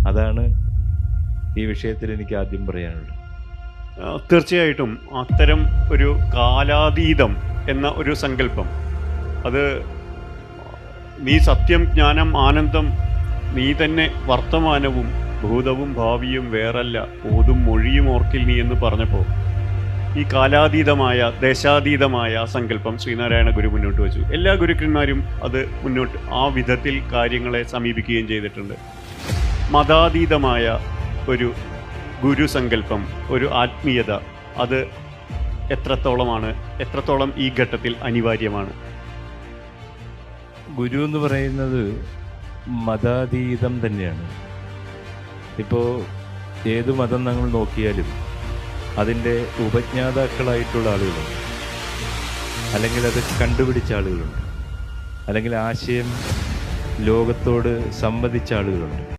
അതാണ് ഈ വിഷയത്തിൽ എനിക്ക് ആദ്യം പറയാനുള്ളത്. തീർച്ചയായിട്ടും അത്തരം ഒരു കാലാതീതം എന്ന ഒരു സങ്കല്പം, അത് നീ സത്യം, ജ്ഞാനം, ആനന്ദം, നീ തന്നെ വർത്തമാനവും ഭൂതവും ഭാവിയും വേറല്ല, ഓതും മൊഴിയും ഓർക്കിൽ നീ എന്ന് പറഞ്ഞപ്പോൾ ഈ കാലാതീതമായ ദേശാതീതമായ സങ്കല്പം ശ്രീനാരായണ ഗുരു മുന്നോട്ട് വെച്ചു. എല്ലാ ഗുരുക്കന്മാരും അത് മുന്നോട്ട് ആ വിധത്തിൽ കാര്യങ്ങളെ സമീപിക്കുകയും ചെയ്തിട്ടുണ്ട്. മതാതീതമായ ഒരു ഗുരുസങ്കല്പം, ഒരു ആത്മീയത, അത് എത്രത്തോളം ഈ ഘട്ടത്തിൽ അനിവാര്യമാണ്? ഗുരു എന്ന് പറയുന്നത് മതാതീതം തന്നെയാണ്. ഇപ്പോൾ ഏത് മതം നമ്മൾ നോക്കിയാലും അതിൻ്റെ ഉപജ്ഞാതാക്കളായിട്ടുള്ള ആളുകളുണ്ട്, അല്ലെങ്കിൽ അത് കണ്ടുപിടിച്ച ആളുകളുണ്ട്, അല്ലെങ്കിൽ ആശയം ലോകത്തോട് സംവദിച്ച ആളുകളുണ്ട്.